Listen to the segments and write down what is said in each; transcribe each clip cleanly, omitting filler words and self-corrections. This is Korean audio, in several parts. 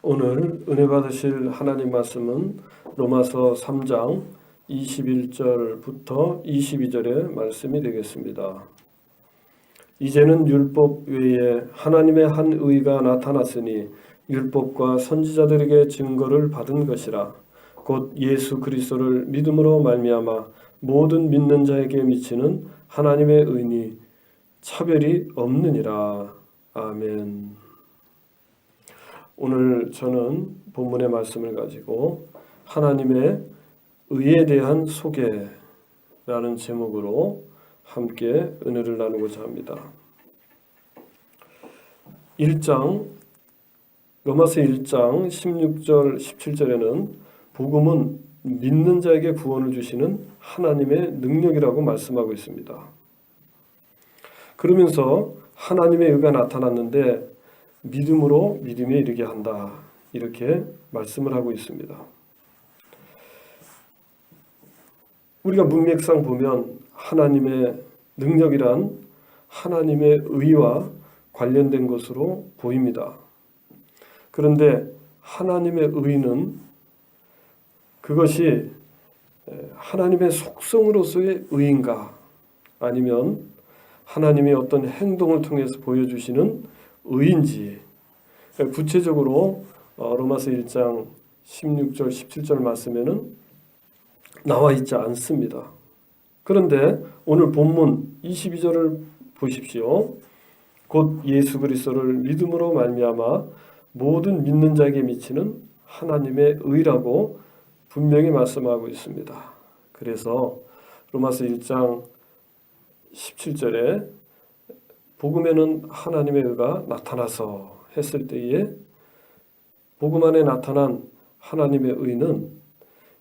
오늘 은혜 받으실 하나님 말씀은 로마서 3장 21절부터 22절의 말씀이 되겠습니다. 이제는 율법 외에 하나님의 한 의가 나타났으니 율법과 선지자들에게 증거를 받은 것이라. 곧 예수 그리스도를 믿음으로 말미암아 모든 믿는 자에게 미치는 하나님의 의니 차별이 없느니라. 아멘. 오늘 저는 본문의 말씀을 가지고 하나님의 의에 대한 소개라는 제목으로 함께 은혜를 나누고자 합니다. 로마서 1장 16절 17절에는 복음은 믿는 자에게 구원을 주시는 하나님의 능력이라고 말씀하고 있습니다. 그러면서 하나님의 의가 나타났는데 믿음으로 믿음에 이르게 한다, 이렇게 말씀을 하고 있습니다. 우리가 문맥상 보면 하나님의 능력이란 하나님의 의와 관련된 것으로 보입니다. 그런데 하나님의 의는 그것이 하나님의 속성으로서의 의인가, 아니면 하나님의 어떤 행동을 통해서 보여주시는 의인지, 구체적으로 로마서 1장 16절 17절 말씀에는 나와 있지 않습니다. 그런데 오늘 본문 22절을 보십시오. 곧 예수 그리스도를 믿음으로 말미암아 모든 믿는 자에게 미치는 하나님의 의라고 분명히 말씀하고 있습니다. 그래서 로마서 1장 17절에 복음에는 하나님의 의가 나타나서 했을 때에 복음 안에 나타난 하나님의 의는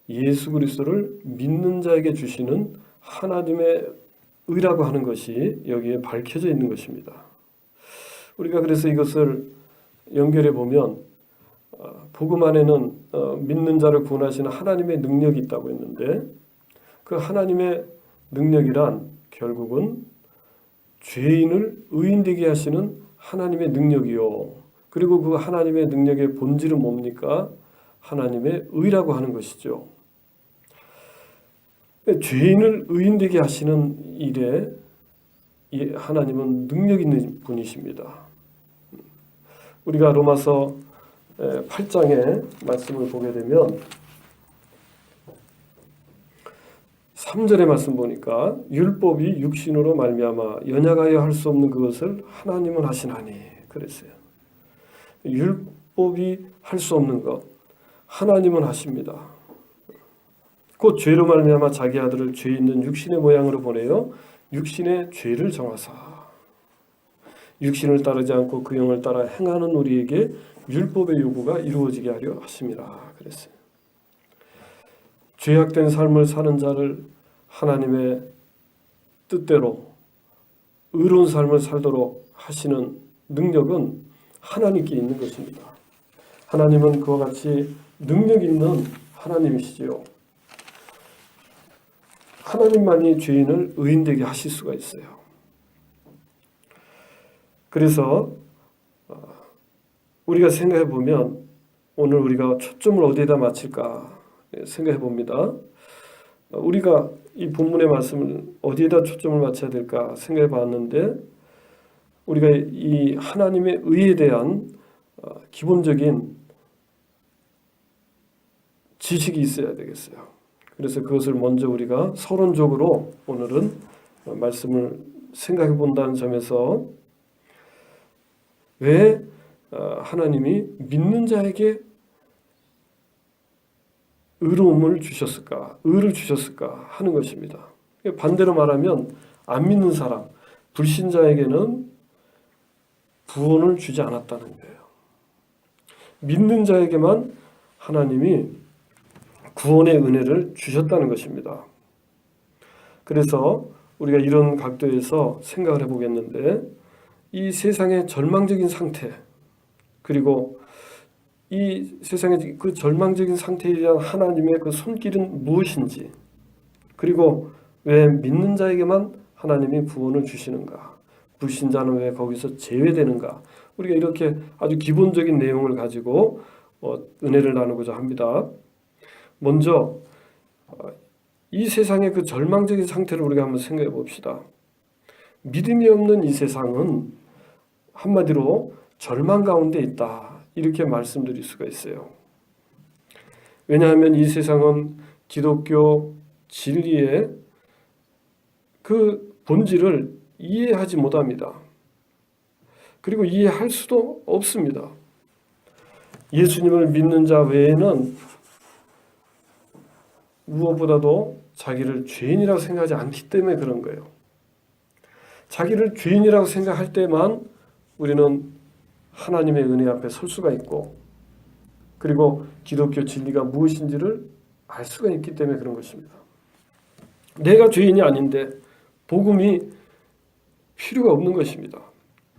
예수 그리스도를 믿는 자에게 주시는 하나님의 의라고 하는 것이 여기에 밝혀져 있는 것입니다. 우리가 그래서 이것을 연결해 보면 복음 안에는 믿는 자를 구원하시는 하나님의 능력이 있다고 했는데, 그 하나님의 능력이란 결국은 죄인을 의인되게 하시는 하나님의 능력이요, 그리고 그 하나님의 능력의 본질은 뭡니까? 하나님의 의라고 하는 것이죠. 죄인을 의인되게 하시는 일에 하나님은 능력 있는 분이십니다. 우리가 로마서 8장의 말씀을 보게 되면 3절의 말씀 보니까 율법이 육신으로 말미암아 연약하여 할 수 없는 그것을 하나님은 하시나니 그랬어요. 율법이 할 수 없는 것 하나님은 하십니다. 곧 죄로 말미암아 자기 아들을 죄 있는 육신의 모양으로 보내어 육신의 죄를 정하사 육신을 따르지 않고 그 영을 따라 행하는 우리에게 율법의 요구가 이루어지게 하려 하심이라 그랬어요. 죄악된 삶을 사는 자를 하나님의 뜻대로 의로운 삶을 살도록 하시는 능력은 하나님께 있는 것입니다. 하나님은 그와 같이 능력 있는 하나님이시지요. 하나님만이 죄인을 의인되게 하실 수가 있어요. 그래서 우리가 생각해 보면 오늘 우리가 초점을 어디에다 맞출까 생각해 봅니다. 우리가 이 본문의 말씀을 어디에다 초점을 맞춰야 될까 생각해 봤는데, 우리가 이 하나님의 의에 대한 기본적인 지식이 있어야 되겠어요. 그래서 그것을 먼저 우리가 서론적으로 오늘은 말씀을 생각해 본다는 점에서 왜 하나님이 믿는 자에게 의로움을 주셨을까, 의를 주셨을까 하는 것입니다. 반대로 말하면 안 믿는 사람, 불신자에게는 구원을 주지 않았다는 거예요. 믿는 자에게만 하나님이 구원의 은혜를 주셨다는 것입니다. 그래서 우리가 이런 각도에서 생각을 해보겠는데, 이 세상의 절망적인 상태, 그리고 이 세상의 그 절망적인 상태에 대한 하나님의 그 손길은 무엇인지, 그리고 왜 믿는 자에게만 하나님이 구원을 주시는가, 불신자는 왜 거기서 제외되는가, 우리가 이렇게 아주 기본적인 내용을 가지고 은혜를 나누고자 합니다. 먼저 이 세상의 그 절망적인 상태를 우리가 한번 생각해 봅시다. 믿음이 없는 이 세상은 한마디로 절망 가운데 있다, 이렇게 말씀드릴 수가 있어요. 왜냐하면 이 세상은 기독교 진리의 그 본질을 이해하지 못합니다. 그리고 이해할 수도 없습니다. 예수님을 믿는 자 외에는 무엇보다도 자기를 죄인이라고 생각하지 않기 때문에 그런 거예요. 자기를 죄인이라고 생각할 때만 우리는 하나님의 은혜 앞에 설 수가 있고, 그리고 기독교 진리가 무엇인지를 알 수가 있기 때문에 그런 것입니다. 내가 죄인이 아닌데 복음이 필요가 없는 것입니다.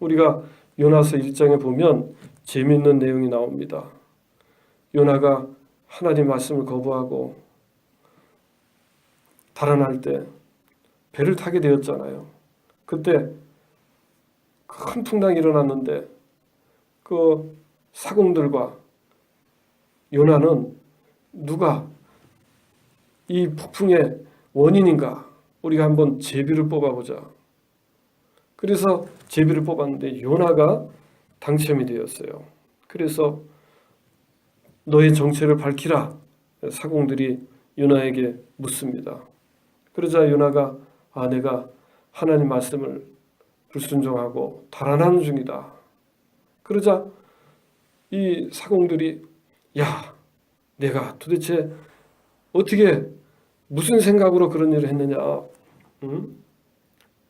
우리가 요나서 1장에 보면 재미있는 내용이 나옵니다. 요나가 하나님 말씀을 거부하고 달아날 때 배를 타게 되었잖아요. 그때 큰 풍랑이 일어났는데 그 사공들과 요나는 누가 이 폭풍의 원인인가, 우리가 한번 제비를 뽑아보자. 그래서 제비를 뽑았는데 요나가 당첨이 되었어요. 그래서 너의 정체를 밝히라, 사공들이 요나에게 묻습니다. 그러자 요나가 내가 하나님 말씀을 불순종하고 달아나는 중이다. 그러자 이 사공들이 야, 내가 도대체 어떻게 무슨 생각으로 그런 일을 했느냐, 응?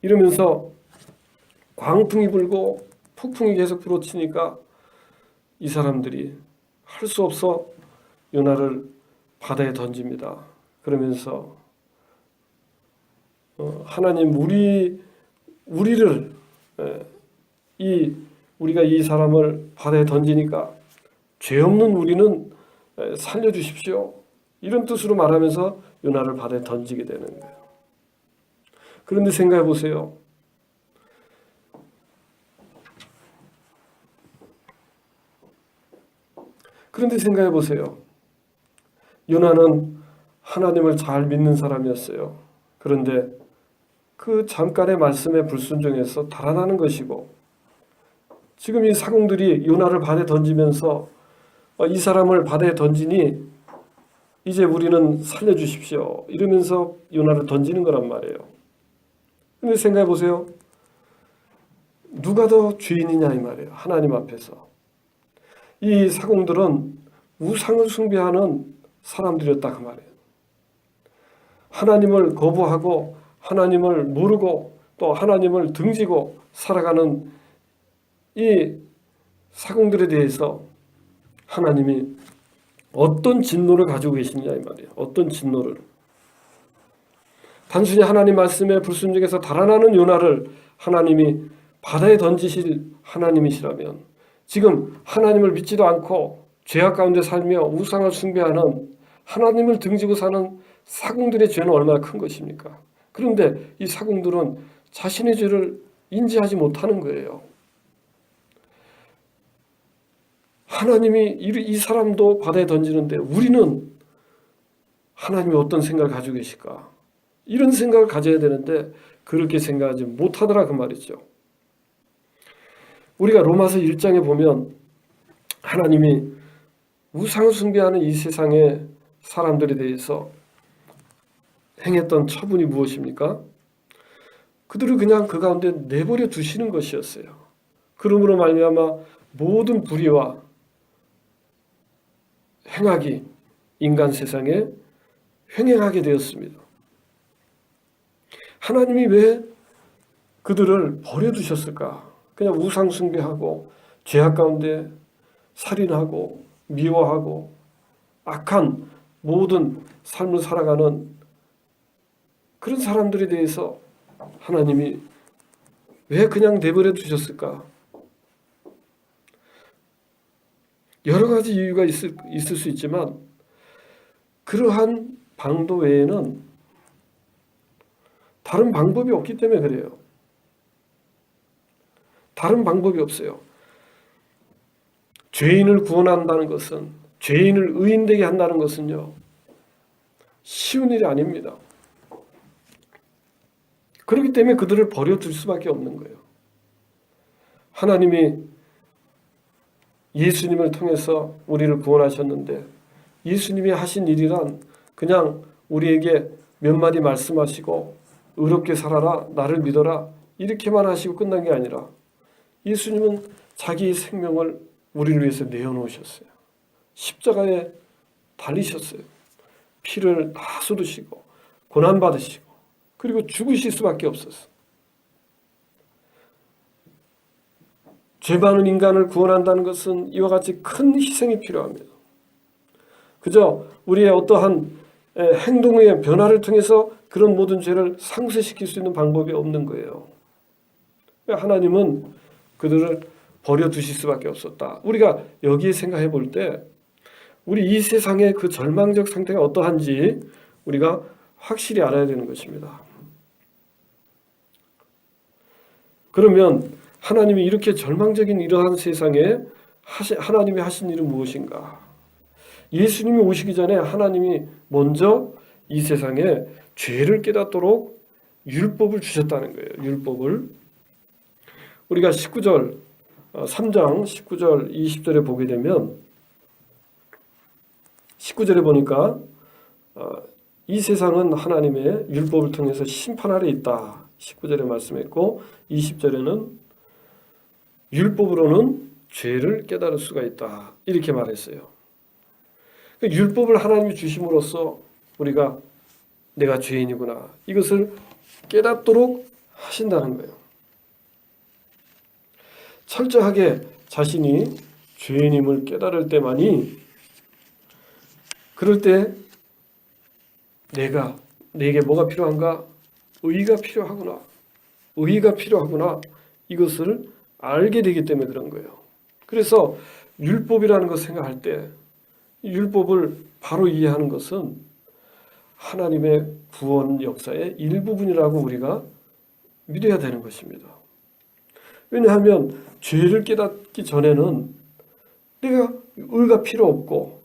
이러면서 광풍이 불고 폭풍이 계속 불어치니까 이 사람들이 할 수 없어 요나를 바다에 던집니다. 그러면서 하나님 우리를 우리가 이 사람을 바다에 던지니까 죄 없는 우리는 살려주십시오, 이런 뜻으로 말하면서 요나를 바다에 던지게 되는 거예요. 그런데 생각해 보세요. 요나는 하나님을 잘 믿는 사람이었어요. 그런데 그 잠깐의 말씀에 불순종해서 달아나는 것이고, 지금 이 사공들이 요나를 바다에 던지면서 이 사람을 바다에 던지니 이제 우리는 살려주십시오, 이러면서 요나를 던지는 거란 말이에요. 근데 생각해 보세요. 누가 더 죄인이냐 이 말이에요. 하나님 앞에서. 이 사공들은 우상을 숭배하는 사람들이었다 그 말이에요. 하나님을 거부하고 하나님을 모르고 또 하나님을 등지고 살아가는 이 사공들에 대해서 하나님이 어떤 진노를 가지고 계시느냐 이 말이에요. 어떤 진노를. 단순히 하나님 말씀에 불순종해서 달아나는 요나를 하나님이 바다에 던지실 하나님이시라면, 지금 하나님을 믿지도 않고 죄악 가운데 살며 우상을 숭배하는, 하나님을 등지고 사는 사공들의 죄는 얼마나 큰 것입니까? 그런데 이 사공들은 자신의 죄를 인지하지 못하는 거예요. 하나님이 이 사람도 바다에 던지는데 우리는 하나님이 어떤 생각을 가지고 계실까? 이런 생각을 가져야 되는데 그렇게 생각하지 못하더라 그 말이죠. 우리가 로마서 1장에 보면 하나님이 우상을 숭배하는 이 세상의 사람들에 대해서 행했던 처분이 무엇입니까? 그들을 그냥 그 가운데 내버려 두시는 것이었어요. 그러므로 말미암아 모든 불의와 행악이 인간 세상에 횡행하게 되었습니다. 하나님이 왜 그들을 버려두셨을까? 그냥 우상 숭배하고 죄악 가운데 살인하고 미워하고 악한 모든 삶을 살아가는 그런 사람들에 대해서 하나님이 왜 그냥 내버려 두셨을까? 여러 가지 이유가 있을 수 있지만 그러한 방도 외에는 다른 방법이 없기 때문에 그래요. 다른 방법이 없어요. 죄인을 구원한다는 것은 죄인을 의인되게 한다는 것은요, 쉬운 일이 아닙니다. 그렇기 때문에 그들을 버려둘 수밖에 없는 거예요. 하나님이 예수님을 통해서 우리를 구원하셨는데, 예수님이 하신 일이란 그냥 우리에게 몇 마디 말씀하시고 의롭게 살아라, 나를 믿어라 이렇게만 하시고 끝난 게 아니라, 예수님은 자기의 생명을 우리를 위해서 내어놓으셨어요. 십자가에 달리셨어요. 피를 다 쏟으시고 고난받으시고 그리고 죽으실 수밖에 없었어요. 죄 많은 인간을 구원한다는 것은 이와 같이 큰 희생이 필요합니다. 그저 우리의 어떠한 행동의 변화를 통해서 그런 모든 죄를 상쇄시킬 수 있는 방법이 없는 거예요. 하나님은 그들을 버려두실 수밖에 없었다. 우리가 여기에 생각해 볼 때 우리 이 세상의 그 절망적 상태가 어떠한지 우리가 확실히 알아야 되는 것입니다. 그러면 하나님이 이렇게 절망적인 이러한 세상에 하나님이 하신 일은 무엇인가? 예수님이 오시기 전에 하나님이 먼저 이 세상에 죄를 깨닫도록 율법을 주셨다는 거예요. 율법을. 우리가 19절 3장 19절 20절에 보게 되면 19절에 보니까 이 세상은 하나님의 율법을 통해서 심판 아래 있다. 19절에 말씀했고 20절에는 율법으로는 죄를 깨달을 수가 있다. 이렇게 말했어요. 율법을 하나님이 주심으로써 우리가 내가 죄인이구나 이것을 깨닫도록 하신다는 거예요. 철저하게 자신이 죄인임을 깨달을 때만이, 그럴 때 내게 뭐가 필요한가? 의가 필요하구나. 의가 필요하구나. 이것을 알게 되기 때문에 그런 거예요. 그래서 율법이라는 것 생각할 때 율법을 바로 이해하는 것은 하나님의 구원 역사의 일부분이라고 우리가 믿어야 되는 것입니다. 왜냐하면 죄를 깨닫기 전에는 내가 의가 필요 없고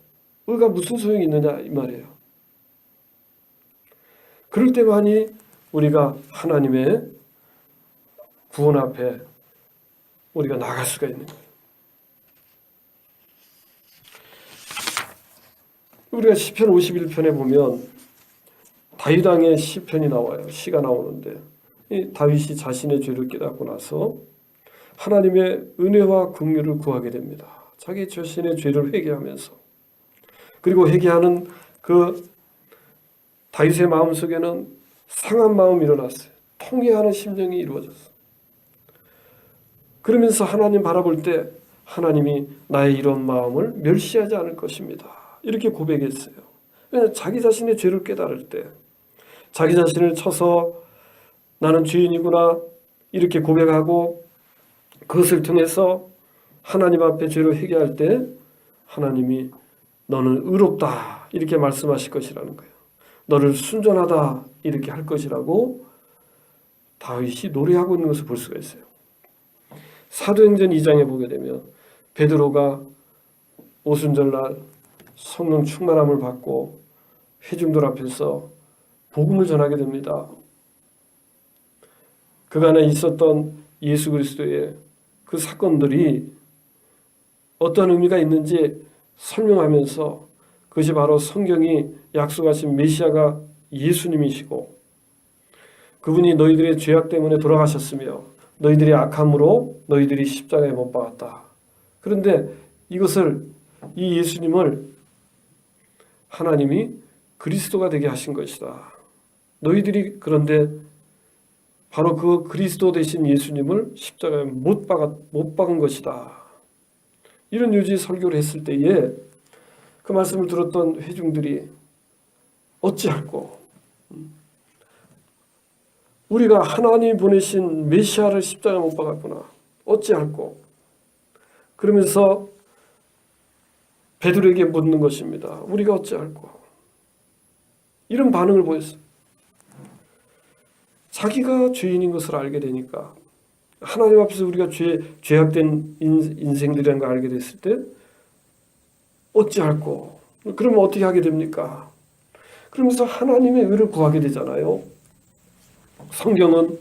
의가 무슨 소용이 있느냐 이 말이에요. 그럴 때만이 우리가 하나님의 구원 앞에 우리가 나갈 수가 있는 거예요. 우리가 시편 51편에 보면 다윗 왕의 시편이 나와요. 시가 나오는데 이 다윗이 자신의 죄를 깨닫고 나서 하나님의 은혜와 긍휼을 구하게 됩니다. 자기 자신의 죄를 회개하면서, 그리고 회개하는 그 다윗의 마음속에는 상한 마음이 일어났어요. 통회하는 심정이 이루어졌어요. 그러면서 하나님 바라볼 때 하나님이 나의 이런 마음을 멸시하지 않을 것입니다. 이렇게 고백했어요. 왜냐하면 자기 자신의 죄를 깨달을 때, 자기 자신을 쳐서 나는 죄인이구나 이렇게 고백하고 그것을 통해서 하나님 앞에 죄를 회개할 때 하나님이 너는 의롭다 이렇게 말씀하실 것이라는 거예요. 너를 순전하다 이렇게 할 것이라고 다윗이 노래하고 있는 것을 볼 수가 있어요. 사도행전 2장에 보게 되면 베드로가 오순절날 성령 충만함을 받고 회중들 앞에서 복음을 전하게 됩니다. 그간에 있었던 예수 그리스도의 그 사건들이 어떤 의미가 있는지 설명하면서 그것이 바로 성경이 약속하신 메시아가 예수님이시고 그분이 너희들의 죄악 때문에 돌아가셨으며 너희들의 악함으로 너희들이 십자가에 못 박았다. 그런데 이것을 이 예수님을 하나님이 그리스도가 되게 하신 것이다. 너희들이 그런데 바로 그 그리스도 되신 예수님을 십자가에 못 박은 것이다. 이런 요지의 설교를 했을 때에 그 말씀을 들었던 회중들이 어찌할꼬? 우리가 하나님이 보내신 메시아를 십자가에 못 박았구나. 어찌할꼬? 그러면서 베드로에게 묻는 것입니다. 우리가 어찌할꼬? 이런 반응을 보였어요. 자기가 죄인인 것을 알게 되니까 하나님 앞에서 우리가 죄악된 인생들이라는 걸 알게 됐을 때 어찌할꼬? 그러면 어떻게 하게 됩니까? 그러면서 하나님의 의를 구하게 되잖아요. 성경은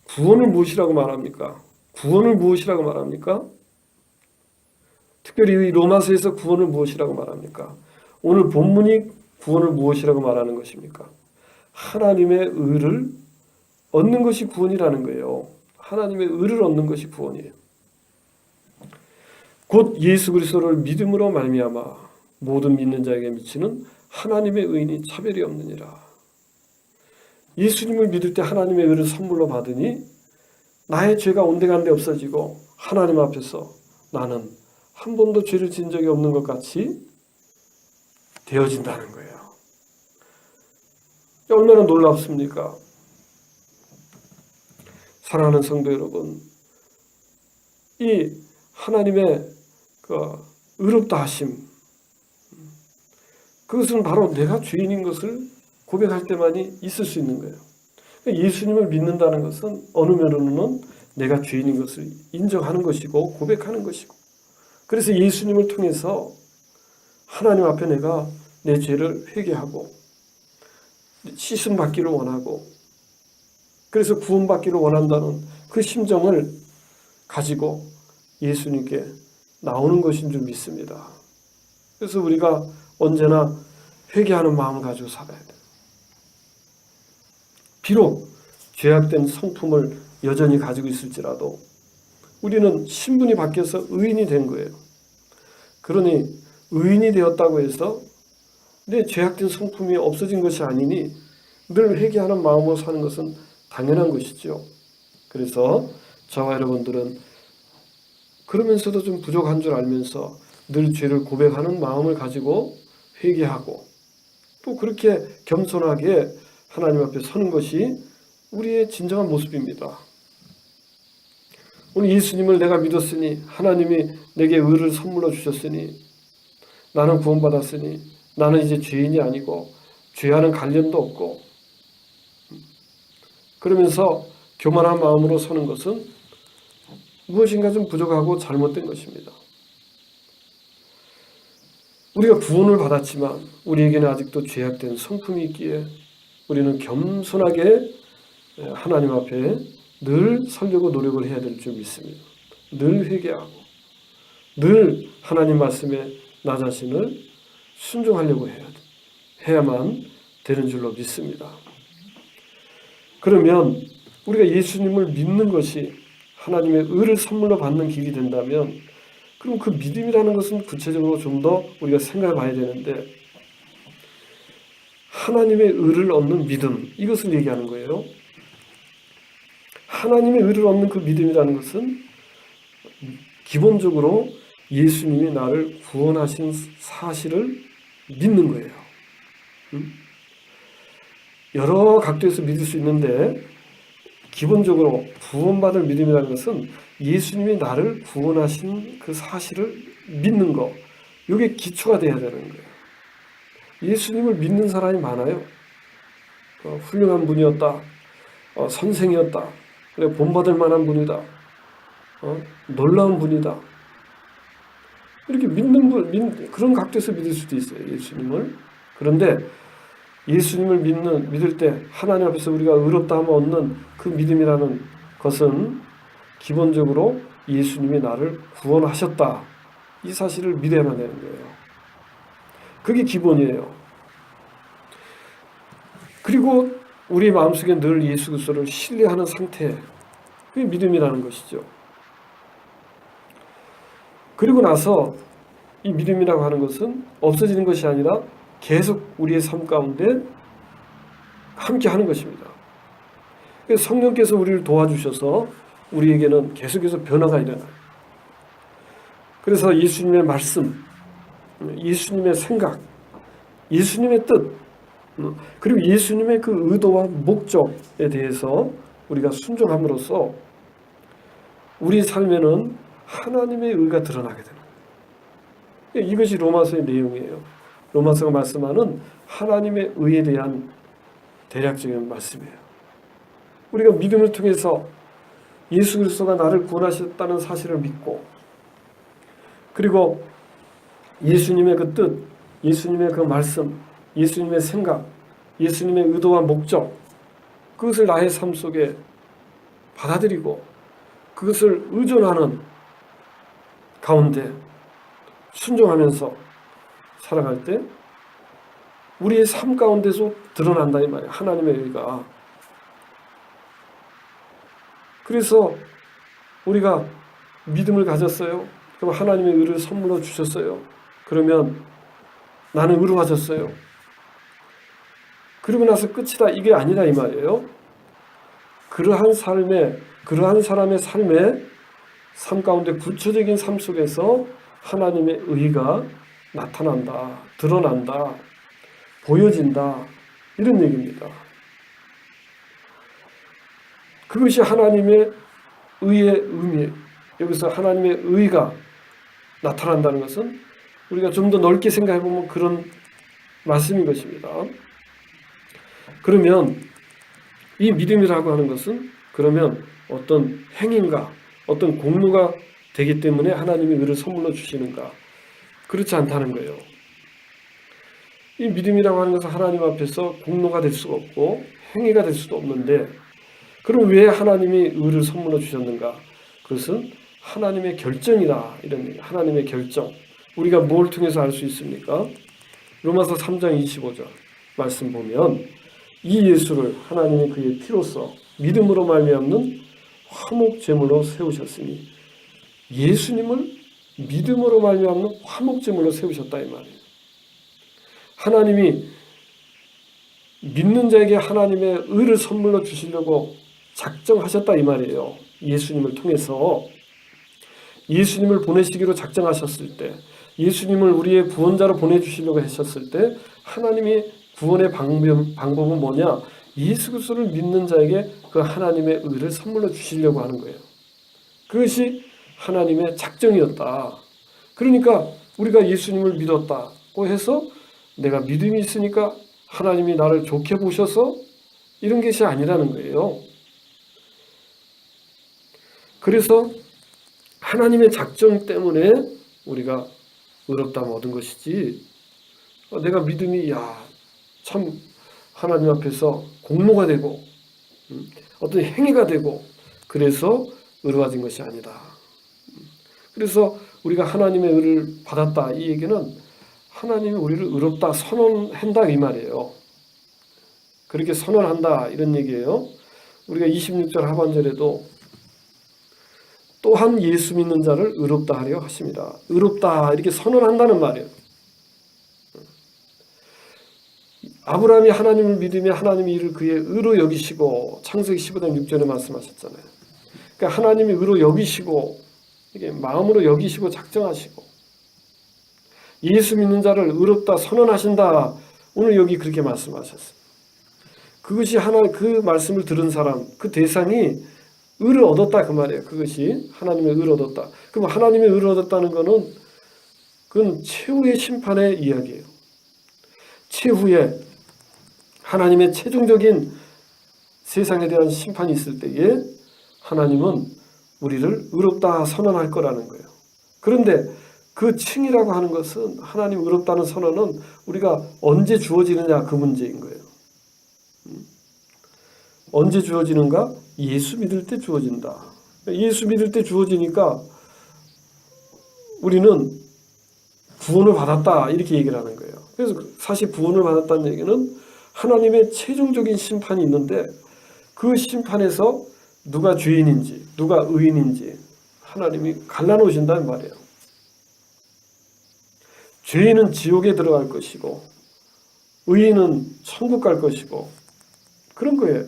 구원을 무엇이라고 말합니까? 구원을 무엇이라고 말합니까? 특별히 이 로마서에서 구원을 무엇이라고 말합니까? 오늘 본문이 구원을 무엇이라고 말하는 것입니까? 하나님의 의를 얻는 것이 구원이라는 거예요. 하나님의 의를 얻는 것이 구원이에요. 곧 예수 그리스도를 믿음으로 말미암아 모든 믿는 자에게 미치는 하나님의 의인이 차별이 없느니라. 예수님을 믿을 때 하나님의 의를 선물로 받으니 나의 죄가 온데간데 없어지고 하나님 앞에서 나는 한 번도 죄를 지은 적이 없는 것 같이 되어진다는 거예요. 얼마나 놀랍습니까? 사랑하는 성도 여러분, 이 하나님의 그 의롭다 하심, 그것은 바로 내가 죄인인 것을 고백할 때만이 있을 수 있는 거예요. 예수님을 믿는다는 것은 어느 면으로는 내가 죄인인 것을 인정하는 것이고 고백하는 것이고, 그래서 예수님을 통해서 하나님 앞에 내가 내 죄를 회개하고 씻음 받기를 원하고, 그래서 구원받기를 원한다는 그 심정을 가지고 예수님께 나오는 것인 줄 믿습니다. 그래서 우리가 언제나 회개하는 마음을 가지고 살아야 돼요. 비록 죄악된 성품을 여전히 가지고 있을지라도 우리는 신분이 바뀌어서 의인이 된 거예요. 그러니 의인이 되었다고 해서 내 죄악된 성품이 없어진 것이 아니니 늘 회개하는 마음으로 사는 것은 당연한 것이죠. 그래서 저와 여러분들은 그러면서도 좀 부족한 줄 알면서 늘 죄를 고백하는 마음을 가지고 회개하고 또 그렇게 겸손하게 하나님 앞에 서는 것이 우리의 진정한 모습입니다. 오늘 예수님을 내가 믿었으니 하나님이 내게 의를 선물로 주셨으니 나는 구원받았으니 나는 이제 죄인이 아니고 죄와는 관련도 없고, 그러면서 교만한 마음으로 서는 것은 무엇인가 좀 부족하고 잘못된 것입니다. 우리가 구원을 받았지만 우리에게는 아직도 죄악된 성품이 있기에 우리는 겸손하게 하나님 앞에 늘 서려고 노력을 해야 될 줄 믿습니다. 늘 회개하고 늘 하나님 말씀에 나 자신을 순종하려고 해야만 되는 줄로 믿습니다. 그러면 우리가 예수님을 믿는 것이 하나님의 의를 선물로 받는 길이 된다면, 그럼 그 믿음이라는 것은 구체적으로 좀 더 우리가 생각해 봐야 되는데, 하나님의 의를 얻는 믿음, 이것을 얘기하는 거예요. 하나님의 의를 얻는 그 믿음이라는 것은 기본적으로 예수님이 나를 구원하신 사실을 믿는 거예요. 여러 각도에서 믿을 수 있는데 기본적으로 구원받을 믿음이라는 것은 예수님이 나를 구원하신 그 사실을 믿는 거, 이게 기초가 돼야 되는 거예요. 예수님을 믿는 사람이 많아요. 훌륭한 분이었다, 선생이었다, 그래 본받을 만한 분이다, 놀라운 분이다, 이렇게 믿는 분, 그런 각도에서 믿을 수도 있어요, 예수님을. 그런데 예수님을 믿을 때 하나님 앞에서 우리가 의롭다 함을 얻는 그 믿음이라는 것은 기본적으로 예수님이 나를 구원하셨다, 이 사실을 믿어야만 되는 거예요. 그게 기본이에요. 그리고 우리 마음속에 늘 예수 그리스도를 신뢰하는 상태, 그게 믿음이라는 것이죠. 그리고 나서 이 믿음이라고 하는 것은 없어지는 것이 아니라 계속 우리의 삶 가운데 함께 하는 것입니다. 성령께서 우리를 도와주셔서 우리에게는 계속해서 변화가 일어나요. 그래서 예수님의 말씀, 예수님의 생각, 예수님의 뜻, 그리고 예수님의 그 의도와 목적에 대해서 우리가 순종함으로써 우리 삶에는 하나님의 의가 드러나게 되는 거예요. 이것이 로마서의 내용이에요. 로마서가 말씀하는 하나님의 의에 대한 대략적인 말씀이에요. 우리가 믿음을 통해서 예수 그리스도가 나를 구원하셨다는 사실을 믿고, 그리고 예수님의 그 뜻, 예수님의 그 말씀, 예수님의 생각, 예수님의 의도와 목적, 그것을 나의 삶 속에 받아들이고 그것을 의존하는 가운데 순종하면서 살아갈 때 우리의 삶 가운데서 드러난다 이 말이에요. 하나님의 의가. 그래서 우리가 믿음을 가졌어요. 그럼 하나님의 의를 선물로 주셨어요. 그러면 나는 의로워졌어요. 그러고 나서 끝이다 이게 아니라 이 말이에요. 그러한 사람의 삶 가운데 구체적인 삶 속에서 하나님의 의가 나타난다, 드러난다, 보여진다 이런 얘기입니다. 그것이 하나님의 의의 의미예요. 여기서 하나님의 의가 나타난다는 것은 우리가 좀 더 넓게 생각해 보면 그런 말씀인 것입니다. 그러면 이 믿음이라고 하는 것은 그러면 어떤 행위인가, 어떤 공로가 되기 때문에 하나님이 의를 선물로 주시는가? 그렇지 않다는 거예요. 이 믿음이라고 하는 것은 하나님 앞에서 공로가 될 수가 없고 행위가 될 수도 없는데 그럼 왜 하나님이 의를 선물로 주셨는가? 그것은 하나님의 결정이다. 이런 얘기. 하나님의 결정. 우리가 뭘 통해서 알 수 있습니까? 로마서 3장 25절 말씀 보면 이 예수를 하나님이 그의 피로써 믿음으로 말미암는 화목 제물로 세우셨으니 예수님을 믿음으로 말미암는 화목 제물로 세우셨다 이 말이에요. 하나님이 믿는 자에게 하나님의 의를 선물로 주시려고 작정하셨다 이 말이에요. 예수님을 통해서 예수님을 보내시기로 작정하셨을 때 예수님을 우리의 구원자로 보내주시려고 하셨을 때 하나님이 구원의 방법은 뭐냐? 예수 그리스도를 믿는 자에게 그 하나님의 의를 선물로 주시려고 하는 거예요. 그것이 하나님의 작정이었다. 그러니까 우리가 예수님을 믿었다고 해서 내가 믿음이 있으니까 하나님이 나를 좋게 보셔서 이런 것이 아니라는 거예요. 그래서 하나님의 작정 때문에 우리가 의롭다함을 얻은 것이지 내가 믿음이 참 하나님 앞에서 공로가 되고 어떤 행위가 되고 그래서 의로워진 것이 아니다. 그래서 우리가 하나님의 의를 받았다 이 얘기는 하나님이 우리를 의롭다 선언한다 이 말이에요. 그렇게 선언한다 이런 얘기예요. 우리가 26절 하반절에도 또한 예수 믿는 자를 의롭다 하려 하십니다. 의롭다 이렇게 선언한다는 말이에요. 아브라함이 하나님을 믿으며 하나님이 이를 그의 의로 여기시고 창세기 15장 6절에 말씀하셨잖아요. 그러니까 하나님이 의로 여기시고 이게 마음으로 여기시고 작정하시고 예수 믿는 자를 의롭다 선언하신다. 오늘 여기 그렇게 말씀하셨어요. 그것이 그 말씀을 들은 사람, 그 대상이 의를 얻었다 그 말이에요. 그것이 하나님의 의를 얻었다. 그럼 하나님의 의를 얻었다는 것은 그건 최후의 심판의 이야기예요. 최후에 하나님의 최종적인 세상에 대한 심판이 있을 때에 하나님은 우리를 의롭다 선언할 거라는 거예요. 그런데 그 칭이라고 하는 것은 하나님 의롭다는 선언은 우리가 언제 주어지느냐 그 문제인 거예요. 언제 주어지는가? 예수 믿을 때 주어진다. 예수 믿을 때 주어지니까 우리는 구원을 받았다 이렇게 얘기를 하는 거예요. 그래서 사실 구원을 받았다는 얘기는 하나님의 최종적인 심판이 있는데 그 심판에서 누가 죄인인지 누가 의인인지 하나님이 갈라놓으신다는 말이에요. 죄인은 지옥에 들어갈 것이고 의인은 천국 갈 것이고 그런 거예요.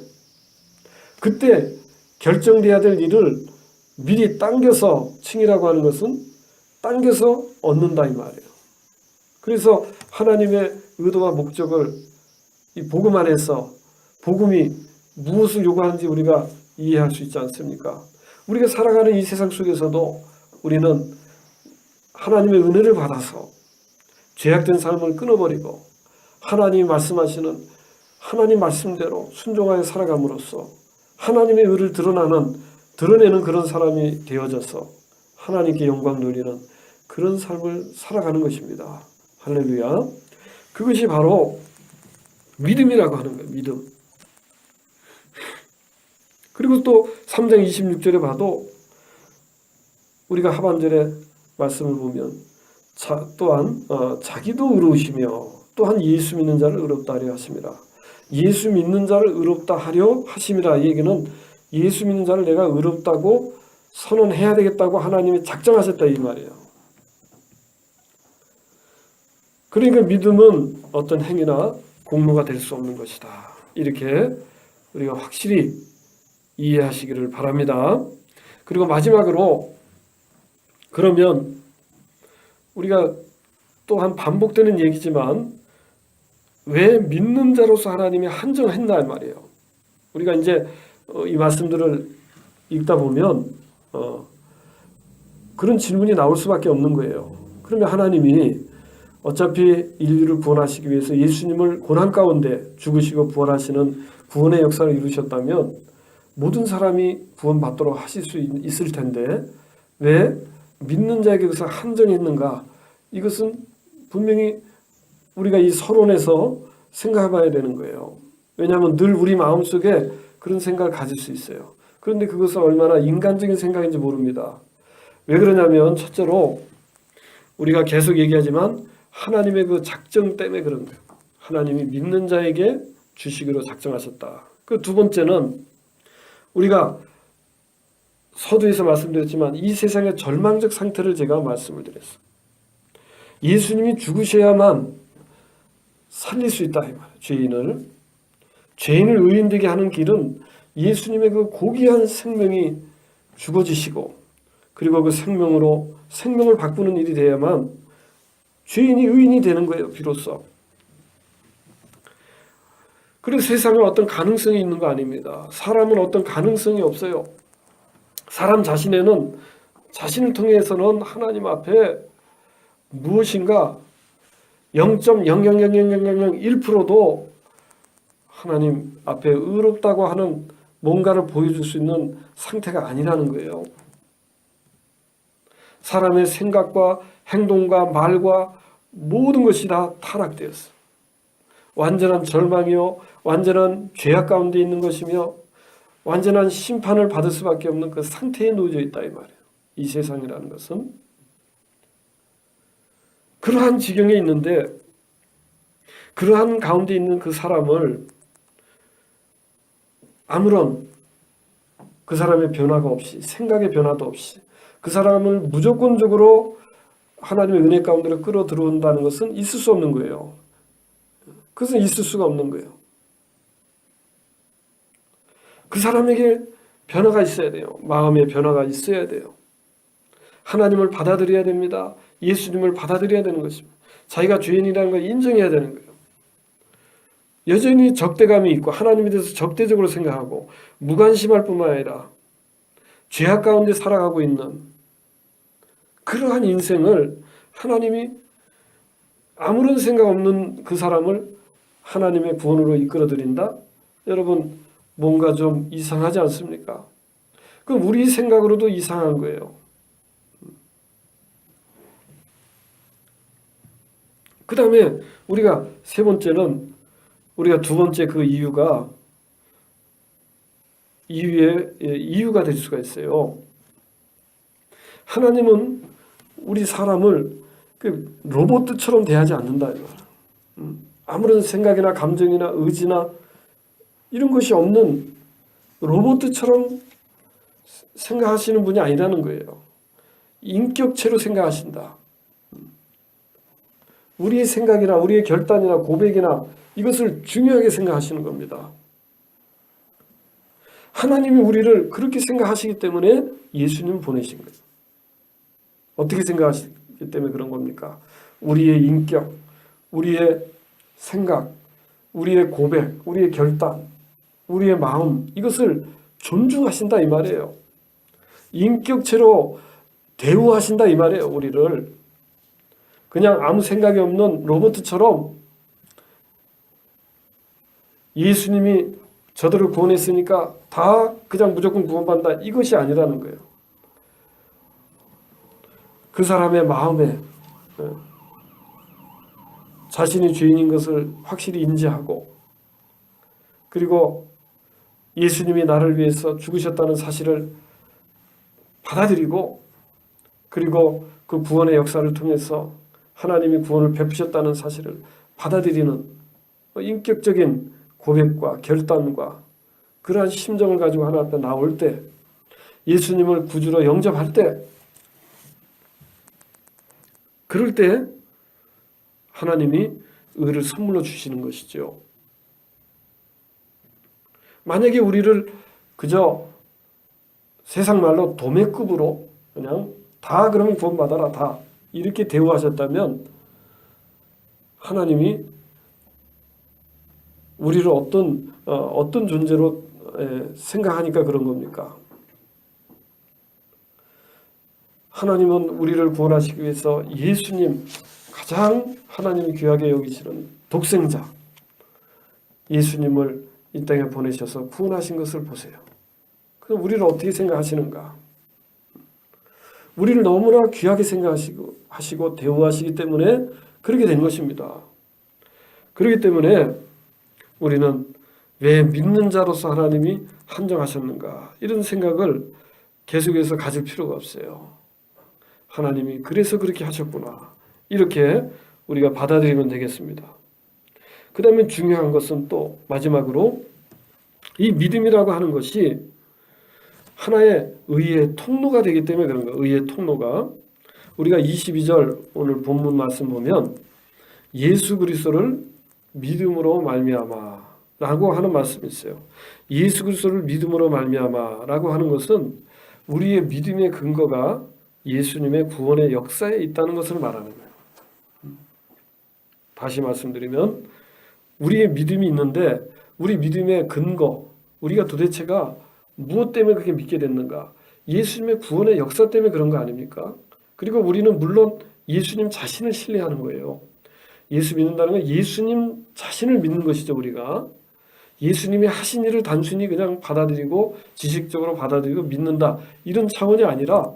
그때 결정돼야 될 일을 미리 당겨서 칭이라고 하는 것은 당겨서 얻는다 이 말이에요. 그래서 하나님의 의도와 목적을 이 복음 안에서 복음이 무엇을 요구하는지 우리가 이해할 수 있지 않습니까? 우리가 살아가는 이 세상 속에서도 우리는 하나님의 은혜를 받아서 죄악된 삶을 끊어버리고 하나님이 말씀하시는 하나님 말씀대로 순종하여 살아감으로써 하나님의 의를 드러내는 그런 사람이 되어져서 하나님께 영광 돌리는 그런 삶을 살아가는 것입니다. 할렐루야. 그것이 바로 믿음이라고 하는 거예요. 믿음. 그리고 또 3장 26절에 봐도 우리가 하반절에 말씀을 보면 또한 자기도 의로우시며 또한 예수 믿는 자를 의롭다 하려 하심이라. 예수 믿는 자를 의롭다 하려 하심이라. 이 얘기는 예수 믿는 자를 내가 의롭다고 선언해야 되겠다고 하나님이 작정하셨다 이 말이에요. 그러니까 믿음은 어떤 행위나 공로가 될 수 없는 것이다. 이렇게 우리가 확실히 이해하시기를 바랍니다. 그리고 마지막으로 그러면 우리가 또한 반복되는 얘기지만 왜 믿는 자로서 하나님이 한정했나 말이에요. 우리가 이제 이 말씀들을 읽다 보면 그런 질문이 나올 수밖에 없는 거예요. 그러면 하나님이 어차피 인류를 구원하시기 위해서 예수님을 고난 가운데 죽으시고 부활하시는 구원의 역사를 이루셨다면 모든 사람이 구원받도록 하실 수 있을 텐데 왜 믿는 자에게 그것을 한정했는가? 이것은 분명히 우리가 이 서론에서 생각해 봐야 되는 거예요. 왜냐하면 늘 우리 마음속에 그런 생각을 가질 수 있어요. 그런데 그것은 얼마나 인간적인 생각인지 모릅니다. 왜 그러냐면 첫째로 우리가 계속 얘기하지만 하나님의 그 작정 때문에 그런 거예요. 하나님이 믿는 자에게 주시기로 작정하셨다. 그 두 번째는 우리가 서두에서 말씀드렸지만 이 세상의 절망적 상태를 제가 말씀을 드렸어요. 예수님이 죽으셔야만 살릴 수 있다 이 말이에요. 죄인을 의인되게 하는 길은 예수님의 그 고귀한 생명이 죽어지시고 그리고 그 생명으로 생명을 바꾸는 일이 돼야만 죄인이 의인이 되는 거예요. 비로소. 그래서 세상에 어떤 가능성이 있는 거 아닙니다. 사람은 어떤 가능성이 없어요. 사람 자신에는 자신을 통해서는 하나님 앞에 무엇인가 0.0000001%도 하나님 앞에 의롭다고 하는 뭔가를 보여줄 수 있는 상태가 아니라는 거예요. 사람의 생각과 행동과 말과 모든 것이 다 타락되었어요. 완전한 절망이요, 완전한 죄악 가운데 있는 것이며 완전한 심판을 받을 수밖에 없는 그 상태에 놓여져 있다 이 말이에요. 이 세상이라는 것은 그러한 지경에 있는데 그러한 가운데 있는 그 사람을 아무런 그 사람의 변화가 없이 생각의 변화도 없이 그 사람을 무조건적으로 하나님의 은혜 가운데로 끌어 들어온다는 것은 있을 수 없는 거예요. 그것은 있을 수가 없는 거예요. 그 사람에게 변화가 있어야 돼요. 마음의 변화가 있어야 돼요. 하나님을 받아들여야 됩니다. 예수님을 받아들여야 되는 것입니다. 자기가 죄인이라는 걸 인정해야 되는 거예요. 여전히 적대감이 있고 하나님에 대해서 적대적으로 생각하고 무관심할 뿐만 아니라 죄악 가운데 살아가고 있는 그러한 인생을 하나님이 아무런 생각 없는 그 사람을 하나님의 구원으로 이끌어들인다? 여러분 뭔가 좀 이상하지 않습니까? 그럼 우리 생각으로도 이상한 거예요. 그 다음에 우리가 세 번째는 우리가 두 번째 그 이유가 이유가 될 수가 있어요. 하나님은 우리 사람을 그 로봇처럼 대하지 않는다. 아무런 생각이나 감정이나 의지나 이런 것이 없는 로봇처럼 생각하시는 분이 아니라는 거예요. 인격체로 생각하신다. 우리의 생각이나 우리의 결단이나 고백이나 이것을 중요하게 생각하시는 겁니다. 하나님이 우리를 그렇게 생각하시기 때문에 예수님 보내신 거예요. 어떻게 생각하시기 때문에 그런 겁니까? 우리의 인격, 우리의 생각, 우리의 고백, 우리의 결단, 우리의 마음 이것을 존중하신다 이 말이에요. 인격체로 대우하신다 이 말이에요. 우리를 그냥 아무 생각이 없는 로봇처럼 예수님이 저들을 구원했으니까 다 그냥 무조건 구원받는다 이것이 아니라는 거예요. 그 사람의 마음에 자신이 죄인인 것을 확실히 인지하고, 그리고 예수님이 나를 위해서 죽으셨다는 사실을 받아들이고, 그리고 그 구원의 역사를 통해서 하나님이 구원을 베푸셨다는 사실을 받아들이는 인격적인 고백과 결단과 그러한 심정을 가지고 하나님 앞에 나올 때, 예수님을 구주로 영접할 때, 그럴 때 하나님이 의를 선물로 주시는 것이죠. 만약에 우리를 그저 세상 말로 도매급으로 그냥 다 그러면 구원받아라 다 이렇게 대우하셨다면, 하나님이 우리를 어떤 존재로 생각하니까 그런 겁니까? 하나님은 우리를 구원하시기 위해서 예수님, 가장 하나님이 귀하게 여기시는 독생자 예수님을 이 땅에 보내셔서 구원하신 것을 보세요. 그럼 우리를 어떻게 생각하시는가? 우리를 너무나 귀하게 생각하시고 대우하시기 때문에 그렇게 된 것입니다. 그렇기 때문에 우리는 왜 믿는 자로서 하나님이 한정하셨는가, 이런 생각을 계속해서 가질 필요가 없어요. 하나님이 그래서 그렇게 하셨구나, 이렇게 우리가 받아들이면 되겠습니다. 그 다음에 중요한 것은 또 마지막으로, 이 믿음이라고 하는 것이 하나의 의의 통로가 되기 때문에 그런 거예요. 의의 통로가, 우리가 22절 오늘 본문 말씀 보면 예수 그리스도를 믿음으로 말미암아 라고 하는 말씀이 있어요. 예수 그리스도를 믿음으로 말미암아 라고 하는 것은 우리의 믿음의 근거가 예수님의 구원의 역사에 있다는 것을 말하는 거예요. 다시 말씀드리면, 우리의 믿음이 있는데 우리 믿음의 근거, 우리가 도대체가 무엇 때문에 그렇게 믿게 됐는가? 예수님의 구원의 역사 때문에 그런 거 아닙니까? 그리고 우리는 물론 예수님 자신을 신뢰하는 거예요. 예수 믿는다는 건 예수님 자신을 믿는 것이죠. 우리가 예수님이 하신 일을 단순히 그냥 받아들이고 지식적으로 받아들이고 믿는다, 이런 차원이 아니라,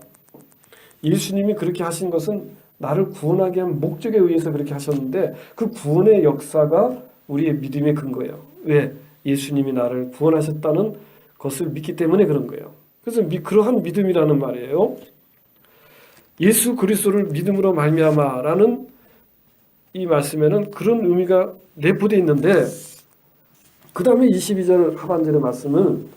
예수님이 그렇게 하신 것은 나를 구원하기 위한 목적에 의해서 그렇게 하셨는데, 그 구원의 역사가 우리의 믿음의 근거예요. 왜? 예수님이 나를 구원하셨다는 것을 믿기 때문에 그런 거예요. 그래서 그러한 믿음이라는 말이에요. 예수 그리스도를 믿음으로 말미암아라는 이 말씀에는 그런 의미가 내포되어 있는데, 그 다음에 22절 하반절의 말씀은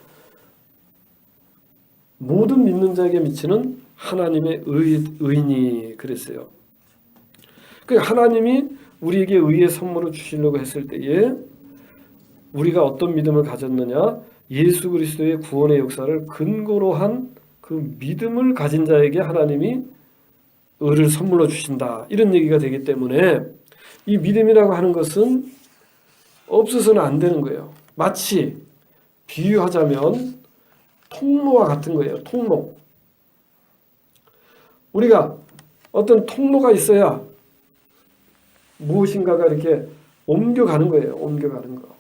모든 믿는 자에게 미치는 하나님의 의인이 그랬어요. 그러니까 하나님이 우리에게 의의 선물을 주시려고 했을 때에 우리가 어떤 믿음을 가졌느냐, 예수 그리스도의 구원의 역사를 근거로 한 그 믿음을 가진 자에게 하나님이 의를 선물로 주신다, 이런 얘기가 되기 때문에 이 믿음이라고 하는 것은 없어서는 안 되는 거예요. 마치 비유하자면 통로와 같은 거예요. 통로. 우리가 어떤 통로가 있어야 무엇인가가 이렇게 옮겨가는 거예요. 옮겨가는 거.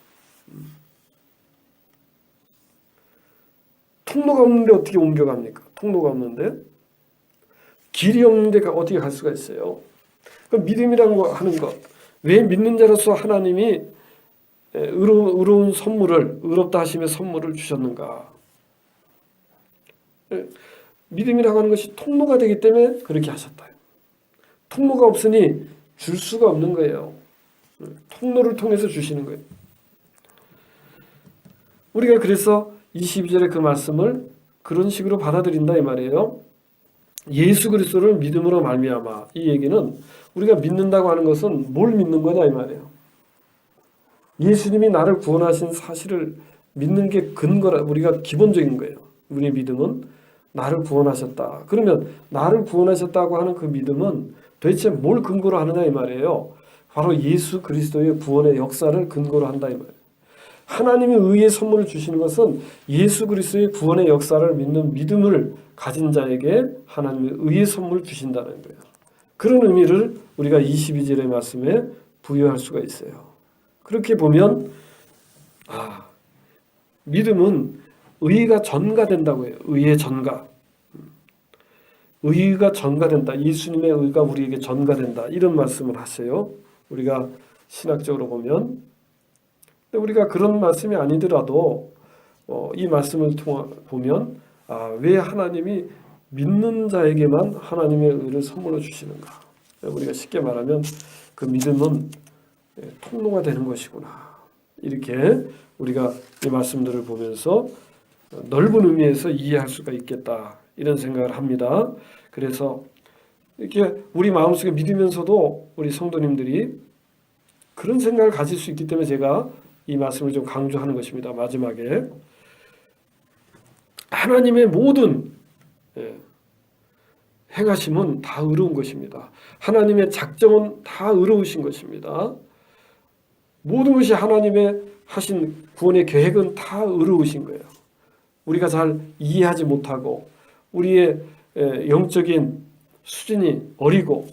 통로가 없는데 어떻게 옮겨갑니까? 통로가 없는데, 길이 없는데 어떻게 갈 수가 있어요? 그 믿음이라는 거 하는 것, 왜 믿는 자로서 하나님이 의로운 선물을, 의롭다 하심의 선물을 주셨는가? 믿음이라고 하는 것이 통로가 되기 때문에 그렇게 하셨다. 통로가 없으니 줄 수가 없는 거예요. 통로를 통해서 주시는 거예요. 우리가 그래서 22절의 그 말씀을 그런 식으로 받아들인다 이 말이에요. 예수 그리스도를 믿음으로 말미암아, 이 얘기는 우리가 믿는다고 하는 것은 뭘 믿는 거냐 이 말이에요. 예수님이 나를 구원하신 사실을 믿는 게 근거라, 우리가 기본적인 거예요. 우리의 믿음은 나를 구원하셨다. 그러면 나를 구원하셨다고 하는 그 믿음은 도대체 뭘 근거로 하느냐 이 말이에요. 바로 예수 그리스도의 구원의 역사를 근거로 한다 이 말이에요. 하나님이 의의 선물을 주시는 것은 예수 그리스도의 구원의 역사를 믿는 믿음을 가진 자에게 하나님의 의의 선물을 주신다는 거예요. 그런 의미를 우리가 22절의 말씀에 부여할 수가 있어요. 그렇게 보면 믿음은 의가 전가된다고 해요. 의의 전가. 의가 전가된다. 예수님의 의가 우리에게 전가된다. 이런 말씀을 하세요. 우리가 신학적으로 보면. 근데 우리가 그런 말씀이 아니더라도 이 말씀을 보면 왜 하나님이 믿는 자에게만 하나님의 의를 선물로 주시는가. 우리가 쉽게 말하면 그 믿음은 통로가 되는 것이구나. 이렇게 우리가 이 말씀들을 보면서 넓은 의미에서 이해할 수가 있겠다. 이런 생각을 합니다. 그래서 이렇게 우리 마음속에 믿으면서도 우리 성도님들이 그런 생각을 가질 수 있기 때문에 제가 이 말씀을 좀 강조하는 것입니다. 마지막에 하나님의 모든 행하심은 다 의로운 것입니다. 하나님의 작정은 다 의로우신 것입니다. 모든 것이 하나님의 하신 구원의 계획은 다 의로우신 거예요. 우리가 잘 이해하지 못하고 우리의 영적인 수준이 어리고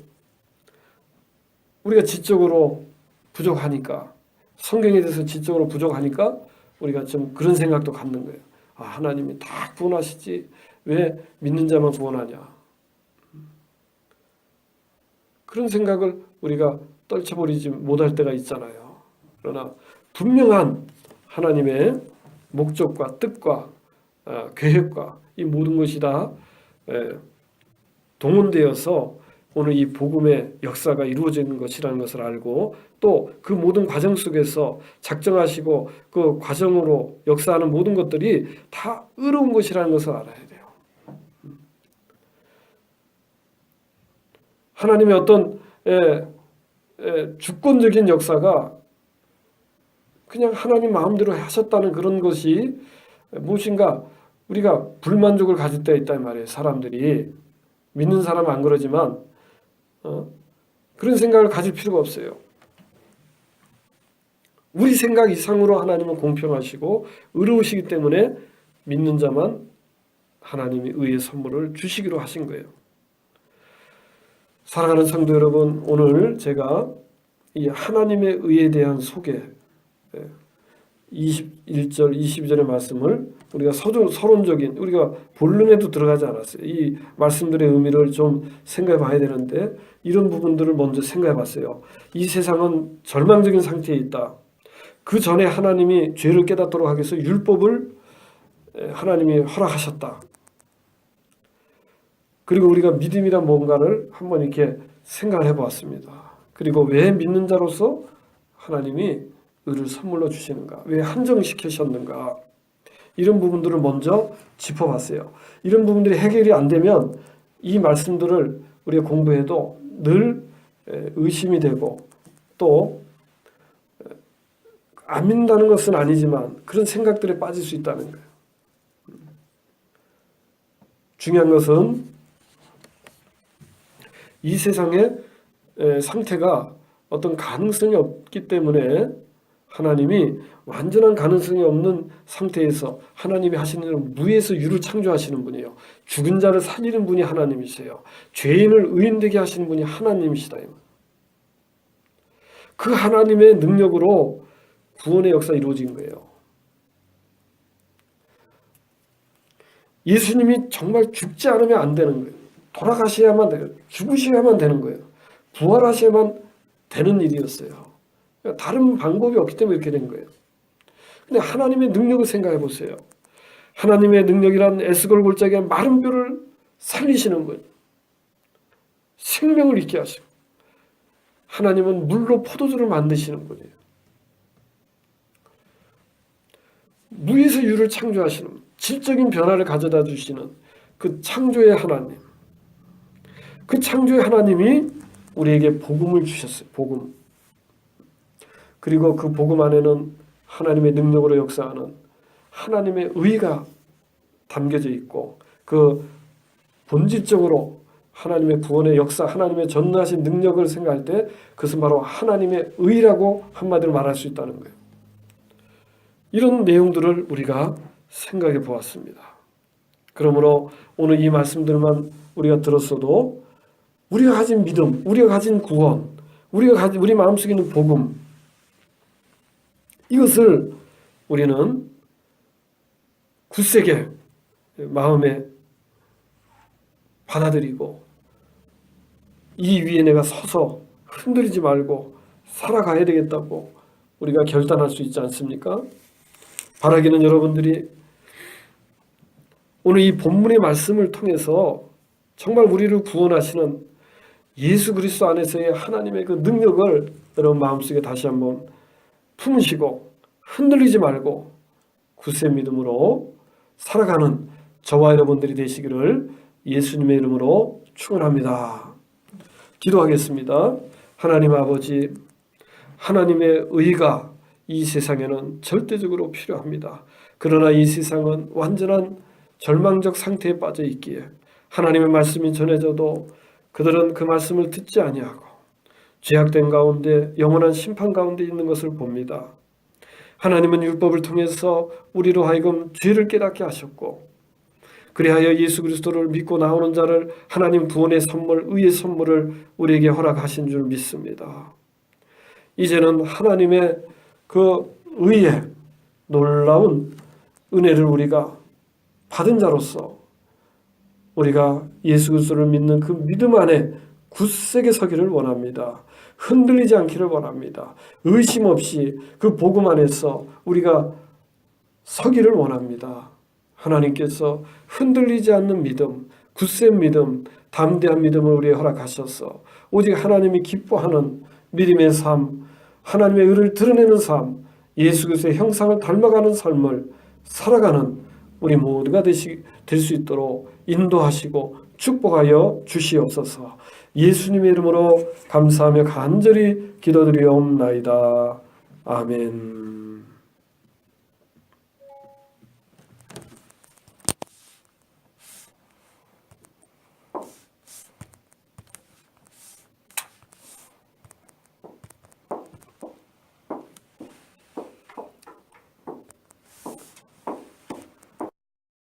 우리가 지적으로 부족하니까, 성경에 대해서 지적으로 부족하니까 우리가 좀 그런 생각도 갖는 거예요. 하나님이 다 구원하시지 왜 믿는 자만 구원하냐. 그런 생각을 우리가 떨쳐버리지 못할 때가 있잖아요. 그러나 분명한 하나님의 목적과 뜻과 계획과 이 모든 것이 다 동원되어서 오늘 이 복음의 역사가 이루어지는 것이라는 것을 알고 또 그 모든 과정 속에서 작정하시고 그 과정으로 역사하는 모든 것들이 다 의로운 것이라는 것을 알아야 돼요. 하나님의 어떤 주권적인 역사가 그냥 하나님 마음대로 하셨다는 그런 것이 무엇인가 우리가 불만족을 가질 때가 있단 말이에요. 사람들이 믿는 사람은 안 그러지만 그런 생각을 가질 필요가 없어요. 우리 생각 이상으로 하나님은 공평하시고 의로우시기 때문에 믿는 자만 하나님이 의의 선물을 주시기로 하신 거예요. 사랑하는 성도 여러분, 오늘 제가 이 하나님의 의에 대한 소개 21절, 22절의 말씀을 우리가 서론적인 우리가 본론에도 들어가지 않았어요. 이 말씀들의 의미를 좀 생각해 봐야 되는데 이런 부분들을 먼저 생각해 봤어요. 이 세상은 절망적인 상태에 있다. 그 전에 하나님이 죄를 깨닫도록 하기 위해서 율법을 하나님이 허락하셨다. 그리고 우리가 믿음이란 뭔가를 한번 이렇게 생각을 해보았습니다. 그리고 왜 믿는 자로서 하나님이 의를 선물로 주시는가? 왜 한정시키셨는가? 이런 부분들을 먼저 짚어봤어요. 이런 부분들이 해결이 안 되면 이 말씀들을 우리가 공부해도 늘 의심이 되고 또 안 믿는다는 것은 아니지만 그런 생각들에 빠질 수 있다는 거예요. 중요한 것은 이 세상의 상태가 어떤 가능성이 없기 때문에 하나님이 완전한 가능성이 없는 상태에서 하나님이 하시는 일은 무에서 유를 창조하시는 분이에요. 죽은 자를 살리는 분이 하나님이세요. 죄인을 의인되게 하시는 분이 하나님이시다. 그 하나님의 능력으로 구원의 역사가 이루어진 거예요. 예수님이 정말 죽지 않으면 안 되는 거예요. 돌아가셔야만 돼요. 죽으셔야만 되는 거예요. 부활하셔야만 되는 일이었어요. 다른 방법이 없기 때문에 이렇게 된 거예요. 근데 하나님의 능력을 생각해 보세요. 하나님의 능력이란 에스골골짜기의 마른 뼈를 살리시는 분, 생명을 있게 하시고 하나님은 물로 포도주를 만드시는 분이에요. 무에서 유를 창조하시는 질적인 변화를 가져다 주시는 그 창조의 하나님, 그 창조의 하나님이 우리에게 복음을 주셨어요. 복음. 그리고 그 복음 안에는 하나님의 능력으로 역사하는 하나님의 의가 담겨져 있고 그 본질적으로 하나님의 구원의 역사, 하나님의 전능하신 능력을 생각할 때 그것은 바로 하나님의 의라고 한마디로 말할 수 있다는 거예요. 이런 내용들을 우리가 생각해 보았습니다. 그러므로 오늘 이 말씀들만 우리가 들었어도 우리가 가진 믿음, 우리가 가진 구원, 우리 마음속에 있는 복음, 이것을 우리는 굳세게 마음에 받아들이고 이 위에 내가 서서 흔들리지 말고 살아가야 되겠다고 우리가 결단할 수 있지 않습니까? 바라기는 여러분들이 오늘 이 본문의 말씀을 통해서 정말 우리를 구원하시는 예수 그리스도 안에서의 하나님의 그 능력을 여러분 마음속에 다시 한번 품으시고 흔들리지 말고 굳세 믿음으로 살아가는 저와 여러분들이 되시기를 예수님의 이름으로 축원합니다. 기도하겠습니다. 하나님 아버지, 하나님의 의가 이 세상에는 절대적으로 필요합니다. 그러나 이 세상은 완전한 절망적 상태에 빠져 있기에 하나님의 말씀이 전해져도 그들은 그 말씀을 듣지 아니하고 죄악된 가운데 영원한 심판 가운데 있는 것을 봅니다. 하나님은 율법을 통해서 우리로 하여금 죄를 깨닫게 하셨고 그리하여 예수 그리스도를 믿고 나오는 자를 하나님 구원의 선물, 의의 선물을 우리에게 허락하신 줄 믿습니다. 이제는 하나님의 그 의의 놀라운 은혜를 우리가 받은 자로서 우리가 예수 그리스도를 믿는 그 믿음 안에 굳세게 서기를 원합니다. 흔들리지 않기를 원합니다. 의심 없이 그 복음 안에서 우리가 서기를 원합니다. 하나님께서 흔들리지 않는 믿음, 굳센 믿음, 담대한 믿음을 우리에 허락하셔서 오직 하나님이 기뻐하는 믿음의 삶, 하나님의 의를 드러내는 삶, 예수 그리스도의 형상을 닮아가는 삶을 살아가는 우리 모두가 될 수 있도록 인도하시고 축복하여 주시옵소서. 예수님의 이름으로 감사하며 간절히 기도드리옵나이다. 아멘.